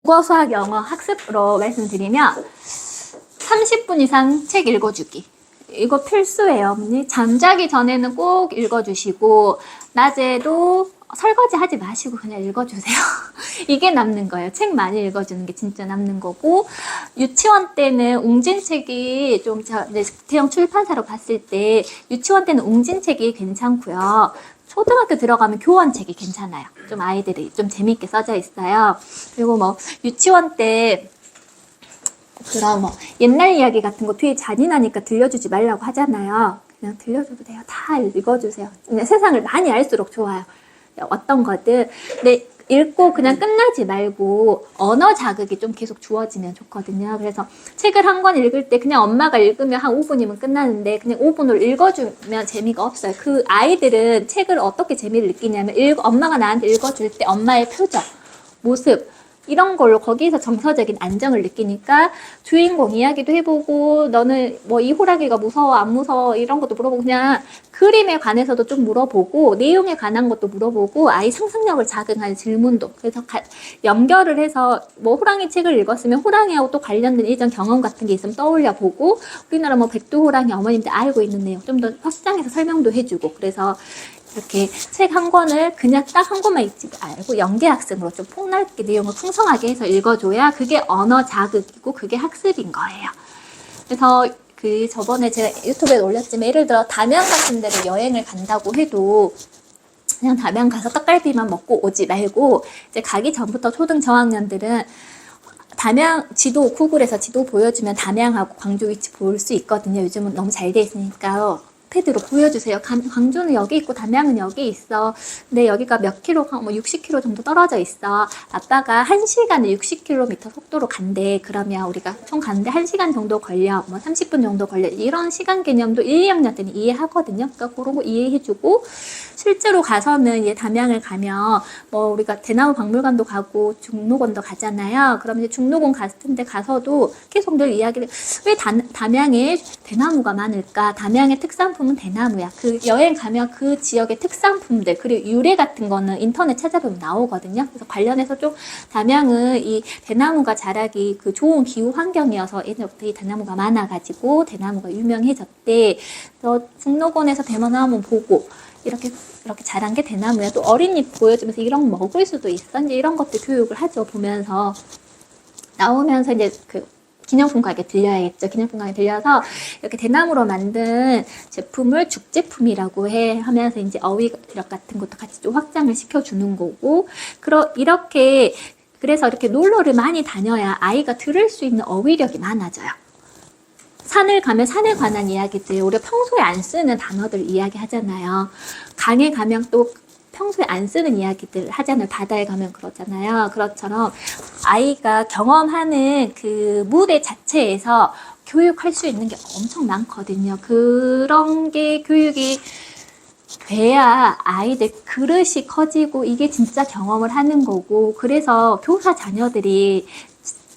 국어, 수학, 영어 학습으로 말씀드리면 30분 이상 책 읽어주기. 이거 필수예요, 어머니. 잠자기 전에는 꼭 읽어주시고 낮에도 설거지 하지 마시고 그냥 읽어주세요. 이게 남는 거예요. 책 많이 읽어주는 게 진짜 남는 거고, 유치원 때는 웅진책이 좀 대형 출판사로 봤을 때 유치원 때는 웅진책이 괜찮고요. 초등학교 들어가면 교원책이 괜찮아요. 좀 아이들이 좀 재밌게 써져 있어요. 그리고 뭐 유치원 때 그런 뭐 옛날 이야기 같은 거 뒤에 잔인하니까 들려주지 말라고 하잖아요. 그냥 들려줘도 돼요. 다 읽어주세요. 그냥 세상을 많이 알수록 좋아요. 어떤 거든. 근데 읽고 그냥 끝나지 말고 언어 자극이 좀 계속 주어지면 좋거든요. 그래서 책을 한 권 읽을 때 그냥 엄마가 읽으면 한 5분이면 끝나는데 그냥 5분을 읽어주면 재미가 없어요. 그 아이들은 책을 어떻게 재미를 느끼냐면 엄마가 나한테 읽어줄 때 엄마의 표정, 모습 이런 걸로 거기서 정서적인 안정을 느끼니까 주인공 이야기도 해보고 너는 뭐 이 호랑이가 무서워 안 무서워 이런 것도 물어보고 그냥 그림에 관해서도 좀 물어보고 내용에 관한 것도 물어보고 아이 상상력을 자극하는 질문도 그래서 연결을 해서 뭐 호랑이 책을 읽었으면 호랑이하고 또 관련된 이전 경험 같은 게 있으면 떠올려 보고 우리나라 뭐 백두호랑이 어머님들 알고 있는 내용 좀 더 확장해서 설명도 해주고 그래서 이렇게 책 한 권을 그냥 딱 한 권만 읽지 말고 연계학습으로 좀 폭넓게 내용을 풍성하게 해서 읽어줘야 그게 언어 자극이고 그게 학습인 거예요. 그래서 저번에 제가 유튜브에 올렸지만 예를 들어 담양 같은 데를 여행을 간다고 해도 그냥 담양 가서 떡갈비만 먹고 오지 말고 이제 가기 전부터 초등 저학년들은 담양 지도 구글에서 지도 보여주면 담양하고 광주 위치 볼 수 있거든요. 요즘은 너무 잘 돼 있으니까요. 패드로 보여주세요. 광주는 여기 있고 담양은 여기 있어. 근데 여기가 몇 킬로, 뭐 60km 정도 떨어져 있어. 아빠가 1시간에 60km 속도로 간대. 그러면 우리가 총 가는데 1시간 정도 걸려. 뭐 30분 정도 걸려. 이런 시간 개념도 1, 2학년 때는 이해하거든요. 그러니까 그런 거 이해해주고 실제로 가서는 이제 담양을 가면 뭐 우리가 대나무 박물관도 가고 중록원도 가잖아요. 그럼 이제 중록원 같은 데 가서도 계속 늘 이야기를 왜 담양에 대나무가 많을까? 담양의 특산품은 대나무야. 그 여행 가면 그 지역의 특산품들 그리고 유래 같은 거는 인터넷 찾아보면 나오거든요. 그래서 관련해서 좀 담양은 이 대나무가 자라기 그 좋은 기후 환경이어서 예전부터 이 대나무가 많아가지고 대나무가 유명해졌대. 그래서 중록원에서 대나무 보고 이렇게 자란 게 대나무야. 또 어린잎 보여주면서 이런 거 먹을 수도 있어. 이제 이런 것들 교육을 하죠. 보면서 나오면서 이제 기념품 가게 들려야겠죠. 기념품 가게 들려서 이렇게 대나무로 만든 제품을 죽제품이라고 하면서 이제 어휘력 같은 것도 같이 좀 확장을 시켜주는 거고, 그래서 이렇게 놀러를 많이 다녀야 아이가 들을 수 있는 어휘력이 많아져요. 산을 가면 산에 관한 이야기들, 우리가 평소에 안 쓰는 단어들 이야기 하잖아요. 강에 가면 또 평소에 안 쓰는 이야기들 하잖아요. 바다에 가면 그러잖아요. 그것처럼 아이가 경험하는 그 무대 자체에서 교육할 수 있는 게 엄청 많거든요. 그런 게 교육이 돼야 아이들 그릇이 커지고 이게 진짜 경험을 하는 거고 그래서 교사 자녀들이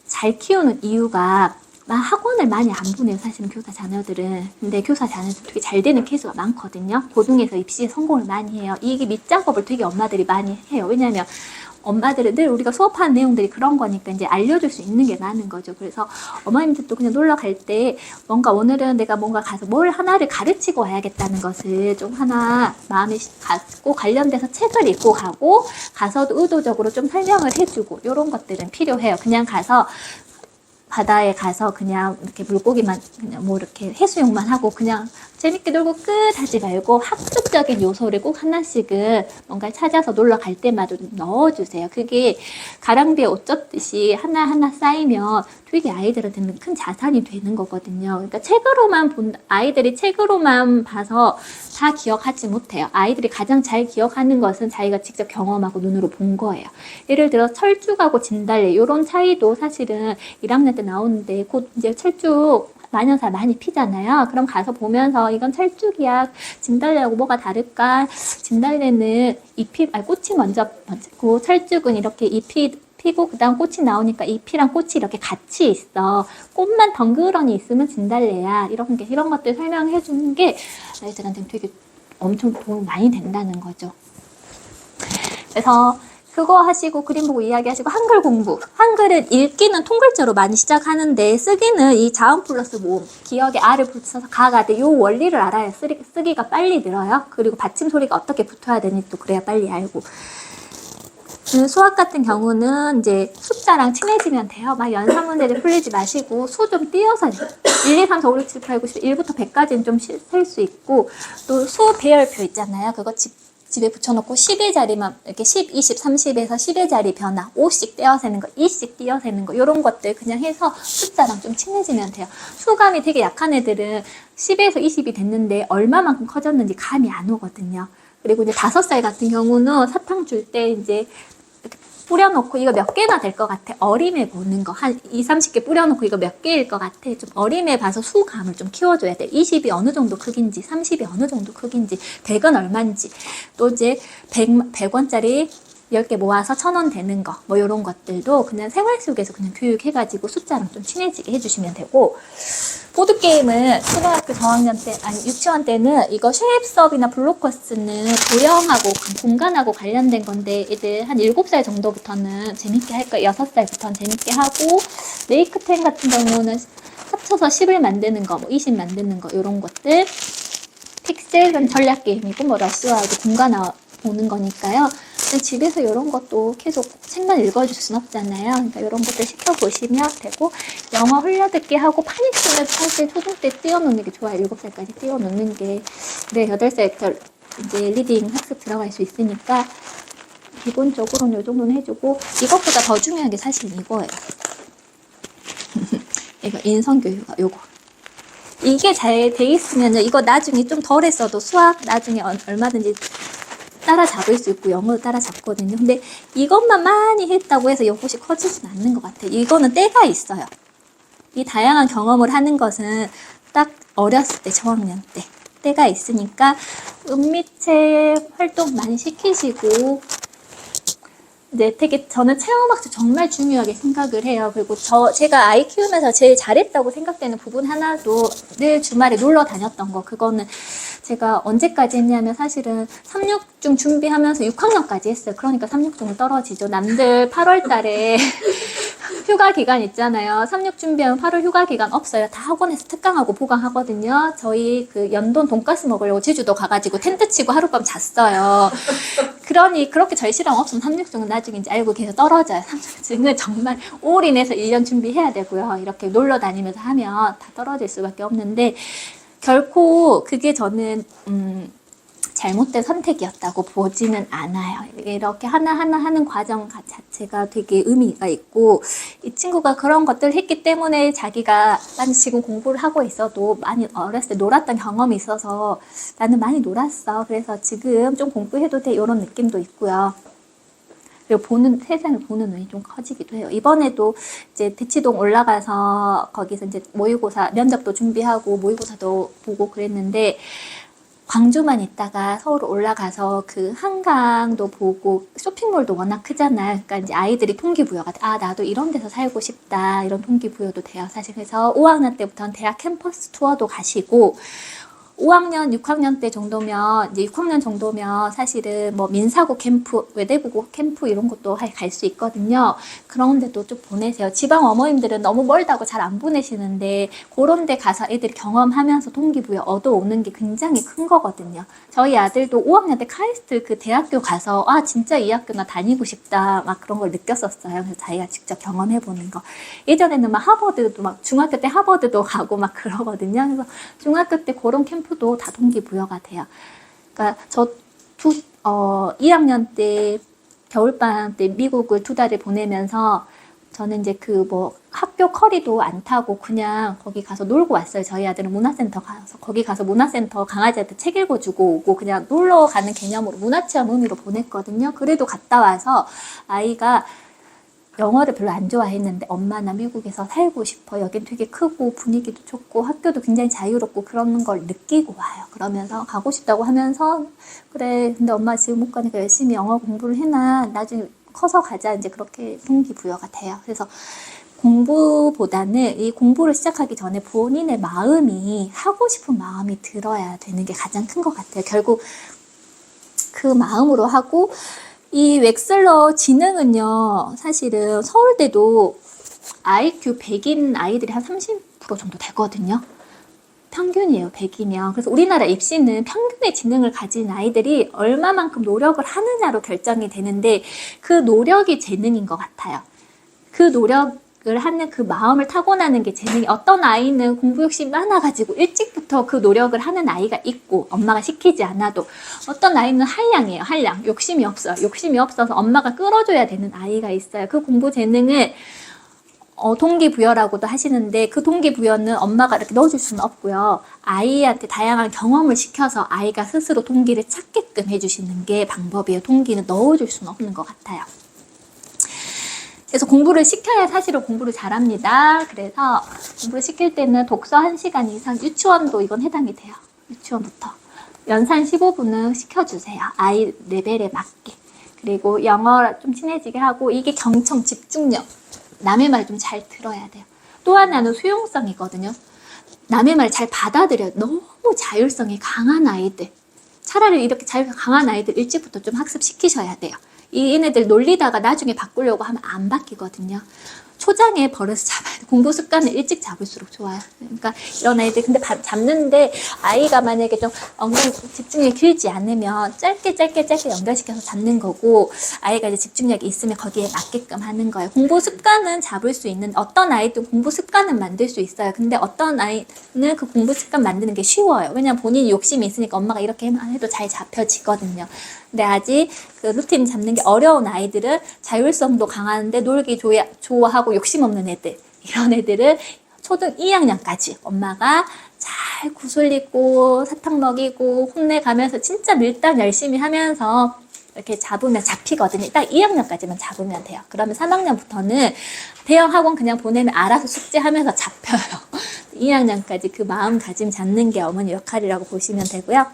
잘 키우는 이유가 학원을 많이 안 보내요. 사실은 교사 자녀들은. 근데 교사 자녀들 되게 잘 되는 케이스가 많거든요. 고등에서 입시에 성공을 많이 해요. 이게 밑작업을 되게 엄마들이 많이 해요. 왜냐하면 엄마들은 늘 우리가 수업하는 내용들이 그런 거니까 이제 알려줄 수 있는 게 많은 거죠. 그래서 어머님들도 그냥 놀러 갈 때 뭔가 오늘은 내가 뭔가 가서 뭘 하나를 가르치고 와야겠다는 것을 좀 하나 마음에 갖고 관련돼서 책을 읽고 가고 가서도 의도적으로 좀 설명을 해주고 이런 것들은 필요해요. 그냥 가서 바다에 가서 그냥 이렇게 물고기만 그냥 뭐 이렇게 해수욕만 하고 그냥 재밌게 놀고 끝 하지 말고 학습적인 요소를 꼭 하나씩은 뭔가를 찾아서 놀러 갈 때마다 좀 넣어주세요. 그게 가랑비에 옷 젖듯이 하나하나 쌓이면 되게 아이들한테는 큰 자산이 되는 거거든요. 그러니까 아이들이 책으로만 봐서 다 기억하지 못해요. 아이들이 가장 잘 기억하는 것은 자기가 직접 경험하고 눈으로 본 거예요. 예를 들어 철쭉하고 진달래 이런 차이도 사실은 1학년 때 나오는데 곧 이제 철쭉 만연사 많이 피잖아요. 그럼 가서 보면서 이건 철쭉이야. 진달래하고 뭐가 다를까? 진달래는 꽃이 먼저 고 철쭉은 이렇게 잎이 피고 그다음 꽃이 나오니까 잎이랑 꽃이 이렇게 같이 있어. 꽃만 덩그러니 있으면 진달래야. 이런 것들 설명해 주는 게 아이들한테는 되게 엄청 도움이 많이 된다는 거죠. 그래서 그거 하시고 그림 보고 이야기하시고 한글 공부. 한글은 읽기는 통글자로 많이 시작하는데 쓰기는 이 자음 플러스 모음, 기억에 아를 붙여서 가가 돼. 요 원리를 알아야 쓰기가 빨리 늘어요. 그리고 받침 소리가 어떻게 붙어야 되니 또 그래야 빨리 알고. 수학 같은 경우는 이제 숫자랑 친해지면 돼요. 막 연산 문제들 풀리지 마시고 수 좀 띄어서 1, 2, 3, 4, 5, 6, 7, 8, 9, 10, 1부터 100까지는 좀 셀 수 있고 또 수 배열표 있잖아요. 그거 집에 붙여놓고 10의 자리만 이렇게 10, 20, 30에서 10의 자리 변화 5씩 떼어세는 거, 2씩 띄어세는 거 이런 것들 그냥 해서 숫자랑 좀 친해지면 돼요. 수감이 되게 약한 애들은 10에서 20이 됐는데 얼마만큼 커졌는지 감이 안 오거든요. 그리고 이제 5살 같은 경우는 사탕 줄 때 이제 이렇게 뿌려놓고 이거 몇 개나 될 것 같아. 어림에 보는 거. 한 2, 30개 뿌려놓고 이거 몇 개일 것 같아. 좀 어림에 봐서 수감을 좀 키워줘야 돼. 20이 어느 정도 크긴지, 30이 어느 정도 크긴지, 100은 얼마인지. 또 이제 100원짜리 10개 모아서 1,000원 되는 거. 뭐 이런 것들도 그냥 생활 속에서 그냥 교육해가지고 숫자랑 좀 친해지게 해주시면 되고. 보드게임은 초등학교 저학년 때, 아니 유치원 때는 이거 쉐입 수업이나 블록커스는 도형하고 공간하고 관련된 건데 애들 한 7살 정도부터는 재밌게 할 거예요. 6살부터는 재밌게 하고 메이크템 같은 경우는 합쳐서 10을 만드는 거, 뭐 20 만드는 거 이런 것들 픽셀은 전략 게임이고 뭐 러시아하고 공간 보는 거니까요. 집에서 이런 것도 계속 책만 읽어줄 순 없잖아요. 그러니까 이런 것들 시켜보시면 되고 영어 흘려듣기 하고 파닉 쓰면 사실 초등 때 띄워놓는 게 좋아요. 7살까지 띄워놓는 게 그래 8살부터 이제 리딩 학습 들어갈 수 있으니까 기본적으로는 이 정도는 해주고 이것보다 더 중요한 게 사실 이거예요. 이거 인성교육 요거. 이게 잘 돼 있으면 이거 나중에 좀 덜 했어도 수학 나중에 얼마든지 따라잡을 수 있고 영어도 따라잡거든요. 근데 이것만 많이 했다고 해서 이것이 커지진 않는 것 같아요. 이거는 때가 있어요. 이 다양한 경험을 하는 것은 딱 어렸을 때 저학년 때 때가 있으니까 은미책 활동 많이 시키시고 이제 되게 저는 체험학습 정말 중요하게 생각을 해요. 그리고 제가 아이 키우면서 제일 잘했다고 생각되는 부분 하나도 늘 주말에 놀러 다녔던 거. 그거는 제가 언제까지 했냐면 사실은 3,6중 준비하면서 6학년까지 했어요. 그러니까 3,6중은 떨어지죠. 남들 8월 달에 휴가 기간 있잖아요. 3,6 준비하면 8월 휴가 기간 없어요. 다 학원에서 특강하고 보강하거든요. 저희 그 연돈 돈가스 먹으려고 제주도 가가지고 텐트 치고 하룻밤 잤어요. 그러니 그렇게 절실함 없으면 3,6중은 나중에 이제 알고 계속 떨어져요. 3,6중은 정말 올인해서 1년 준비해야 되고요. 이렇게 놀러 다니면서 하면 다 떨어질 수밖에 없는데 결코 그게 저는 잘못된 선택이었다고 보지는 않아요. 이렇게 하나하나 하는 과정 자체가 되게 의미가 있고 이 친구가 그런 것들을 했기 때문에 자기가 나는 지금 공부를 하고 있어도 많이 어렸을 때 놀았던 경험이 있어서 나는 많이 놀았어. 그래서 지금 좀 공부해도 돼. 이런 느낌도 있고요. 그리고 세상을 보는 눈이 좀 커지기도 해요. 이번에도 이제 대치동 올라가서 거기서 이제 모의고사 면접도 준비하고 모의고사도 보고 그랬는데 광주만 있다가 서울 올라가서 그 한강도 보고 쇼핑몰도 워낙 크잖아요. 그러니까 이제 아이들이 동기부여가 나도 이런 데서 살고 싶다 이런 동기부여도 돼요. 사실 그래서 5학년 때부터는 대학 캠퍼스 투어도 가시고 5학년, 6학년 때 정도면, 이제 6학년 정도면 사실은 뭐 민사고 캠프, 외대부고 캠프 이런 것도 갈 수 있거든요. 그런 데도 좀 보내세요. 지방 어머님들은 너무 멀다고 잘 안 보내시는데, 그런 데 가서 애들이 경험하면서 동기부여 얻어오는 게 굉장히 큰 거거든요. 저희 아들도 5학년 때 카이스트 그 대학교 가서, 진짜 이 학교 나 다니고 싶다. 막 그런 걸 느꼈었어요. 그래서 자기가 직접 경험해보는 거. 예전에는 막 하버드도 막 중학교 때 하버드도 가고 막 그러거든요. 그래서 중학교 때 그런 캠프도 다 동기부여가 돼요. 그러니까 저 2학년 때 겨울방학 때 미국을 2달을 보내면서 저는 이제 그 뭐 학교 커리도 안 타고 그냥 거기 가서 놀고 왔어요. 저희 아들은 문화센터 가서 거기 가서 문화센터 강아지한테 책 읽어주고 오고 그냥 놀러 가는 개념으로 문화체험 의미로 보냈거든요. 그래도 갔다 와서 아이가 영어를 별로 안 좋아했는데 엄마 나 미국에서 살고 싶어. 여긴 되게 크고 분위기도 좋고 학교도 굉장히 자유롭고 그런 걸 느끼고 와요. 그러면서 가고 싶다고 하면서 그래 근데 엄마 지금 못 가니까 열심히 영어 공부를 해놔. 나중에 커서 가자. 이제 그렇게 동기부여가 돼요. 그래서 공부보다는 이 공부를 시작하기 전에 본인의 마음이 하고 싶은 마음이 들어야 되는 게 가장 큰 것 같아요. 결국 그 마음으로 하고 이 웩슬러 지능은요, 사실은 서울대도 IQ 100인 아이들이 한 30% 정도 되거든요. 평균이에요, 100이면. 그래서 우리나라 입시는 평균의 지능을 가진 아이들이 얼마만큼 노력을 하느냐로 결정이 되는데, 그 노력이 재능인 것 같아요. 그 노력을 하는 그 마음을 타고나는 게 재능이, 어떤 아이는 공부 욕심이 많아가지고 일찍부터 그 노력을 하는 아이가 있고, 엄마가 시키지 않아도, 어떤 아이는 한량이에요, 한량. 욕심이 없어요. 욕심이 없어서 엄마가 끌어줘야 되는 아이가 있어요. 그 공부 재능을 동기부여라고도 하시는데, 그 동기부여는 엄마가 이렇게 넣어줄 수는 없고요. 아이한테 다양한 경험을 시켜서 아이가 스스로 동기를 찾게끔 해주시는 게 방법이에요. 동기는 넣어줄 수는 없는 것 같아요. 그래서 공부를 시켜야 사실은 공부를 잘합니다. 그래서 공부를 시킬 때는 독서 1시간 이상, 유치원도 이건 해당이 돼요. 유치원부터. 연산 15분은 시켜주세요. 아이 레벨에 맞게. 그리고 영어 좀 친해지게 하고, 이게 경청, 집중력. 남의 말 좀 잘 들어야 돼요. 또 하나는 수용성이거든요. 남의 말 잘 받아들여요. 너무 자율성이 강한 아이들. 차라리 이렇게 자율성 강한 아이들 일찍부터 좀 학습시키셔야 돼요. 얘네들 놀리다가 나중에 바꾸려고 하면 안 바뀌거든요. 초장에 버릇을 잡아야 돼. 공부 습관을 일찍 잡을수록 좋아요. 그러니까 이런 아이들, 근데 잡는데 아이가 만약에 좀 집중력이 길지 않으면 짧게 연결시켜서 잡는 거고, 아이가 이제 집중력이 있으면 거기에 맞게끔 하는 거예요. 공부 습관은 잡을 수 있는, 어떤 아이도 공부 습관은 만들 수 있어요. 근데 어떤 아이는 그 공부 습관 만드는 게 쉬워요. 왜냐면 본인이 욕심이 있으니까 엄마가 이렇게 해도 잘 잡혀지거든요. 근데 아직 그 루틴 잡는 게 어려운 아이들은 자율성도 강한데 놀기 좋아하고 욕심 없는 애들, 이런 애들은 초등 2학년까지 엄마가 잘 구슬리고 사탕 먹이고 혼내가면서 진짜 밀당 열심히 하면서 이렇게 잡으면 잡히거든요. 딱 2학년까지만 잡으면 돼요. 그러면 3학년부터는 대형 학원 그냥 보내면 알아서 숙제하면서 잡혀요. 2학년까지 그 마음가짐 잡는 게 어머니 역할이라고 보시면 되고요.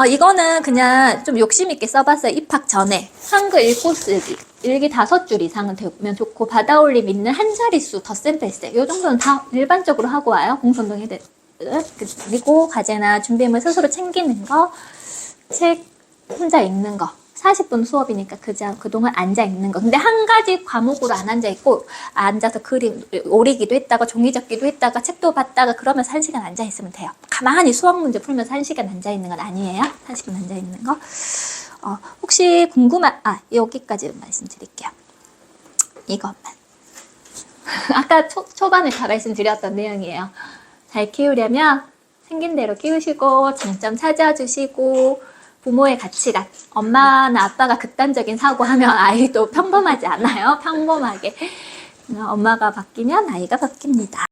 이거는 그냥 좀 욕심있게 써봤어요. 입학 전에. 한글 읽고 쓰기. 일기 5줄 이상은 되면 좋고, 받아올림 있는 한 자릿수 덧셈 뺄셈. 이 정도는 다 일반적으로 하고 와요. 공부운동 애들. 그리고 과제나 준비물 스스로 챙기는 거, 책 혼자 읽는 거. 40분 수업이니까 그동안 앉아 있는 거. 근데 한 가지 과목으로 안 앉아 있고, 앉아서 그림 오리기도 했다가 종이 접기도 했다가 책도 봤다가, 그러면서 1시간 앉아 있으면 돼요. 가만히 수학 문제 풀면서 1시간 앉아 있는 건 아니에요. 40분 앉아 있는 거. 혹시 여기까지 말씀드릴게요. 이것만. 아까 초반에 다 말씀드렸던 내용이에요. 잘 키우려면 생긴 대로 키우시고, 장점 찾아주시고, 부모의 가치관, 엄마나 아빠가 극단적인 사고하면 아이도 평범하지 않아요. 평범하게. 엄마가 바뀌면 아이가 바뀝니다.